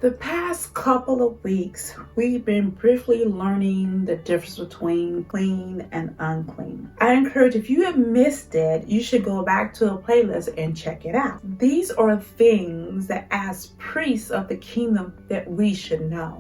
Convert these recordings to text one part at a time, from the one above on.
The past couple of weeks, we've been briefly learning the difference between clean and unclean. I encourage, if you have missed it, you should go back to a playlist and check it out. These are things that as priests of the kingdom that we should know.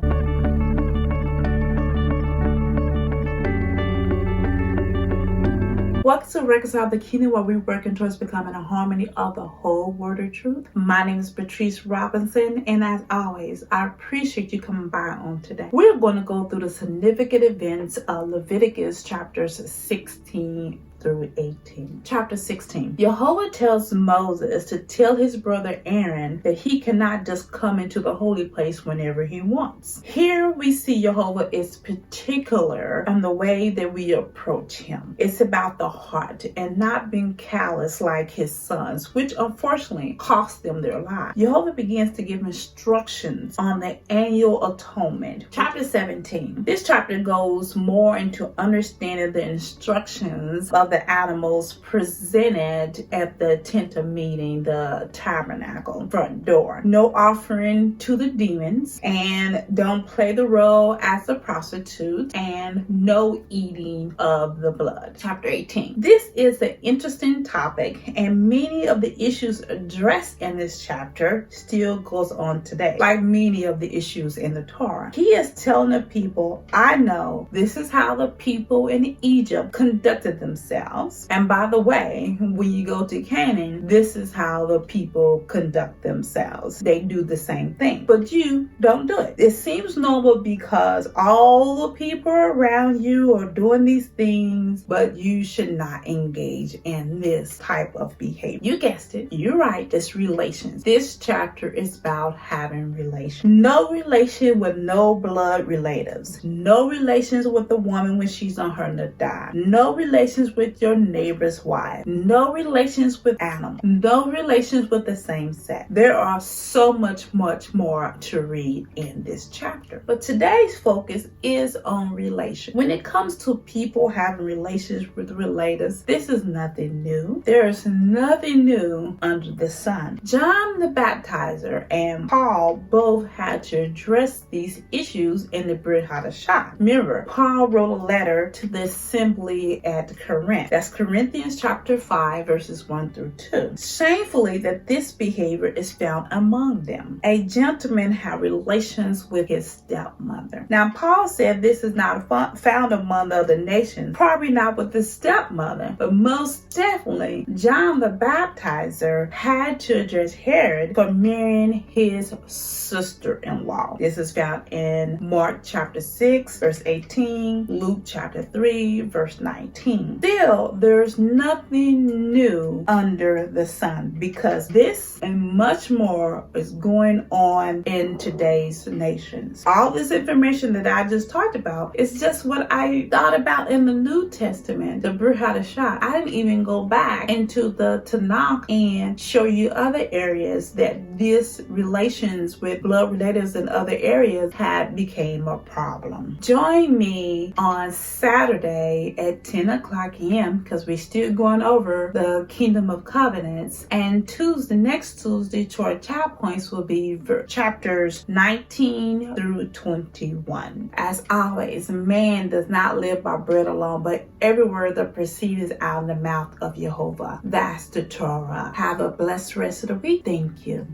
Welcome to Reconcile the Kingdom, where we're working towards becoming a harmony of the whole word of truth. My name is Patrice Robinson, and as always, I appreciate you coming by on today. We're going to go through the significant events of Leviticus chapters 16 through 18. Chapter 16. Yehovah tells Moses to tell his brother Aaron that he cannot just come into the holy place whenever he wants. Here we see Yehovah is particular in the way that we approach him. It's about the heart and not being callous like his sons, which unfortunately cost them their lives. Yehovah begins to give instructions on the annual atonement. Chapter 17. This chapter goes more into understanding the instructions of the animals presented at the tent of meeting, the tabernacle front door. No offering to the demons, and don't play the role as a prostitute, and no eating of the blood. Chapter 18. This is an interesting topic, and many of the issues addressed in this chapter still goes on today, like many of the issues in the Torah. He is telling the people, I know this is how the people in Egypt conducted themselves. And by the way, when you go to Canaan, this is how the people conduct themselves. They do the same thing, but you don't do it. It seems normal because all the people around you are doing these things, but you should not engage in this type of behavior. You guessed it. You're right. It's relations. This chapter is about having relations. No relation with no blood relatives. No relations with the woman when she's on her nadab. No relations with your neighbor's wife. No relations with animals. No relations with the same sex. There are so much more to read in this chapter. But today's focus is on relations. When it comes to people having relations with relatives, this is nothing new. There is nothing new under the sun. John the Baptizer and Paul both had to address these issues in the Brit Hadashah. Remember, Paul wrote a letter to the assembly at Corinth. That's Corinthians chapter 5 verses 1 through 2. Shamefully that this behavior is found among them. A gentleman had relations with his stepmother. Now Paul said this is not found among the other nations, probably not with the stepmother, but most definitely John the Baptizer had to address Herod for marrying his sister-in-law. This is found in Mark chapter 6 verse 18, Luke chapter 3 verse 19. Still, there's nothing new under the sun, because this and much more is going on in today's nations. All this information that I just talked about is just what I thought about in the New Testament, the Brit Hadashah. I didn't even go back into the Tanakh and show you other areas that this relations with blood relatives in other areas had became a problem. Join me on Saturday at 10 o'clock a.m. because we're still going over the Kingdom of Covenants. And next Tuesday, Torah Chat Points will be chapters 19 through 21. As always, man does not live by bread alone, but every word that proceeds out of the mouth of Yehovah. That's the Torah. Have a blessed rest of the week. Thank you.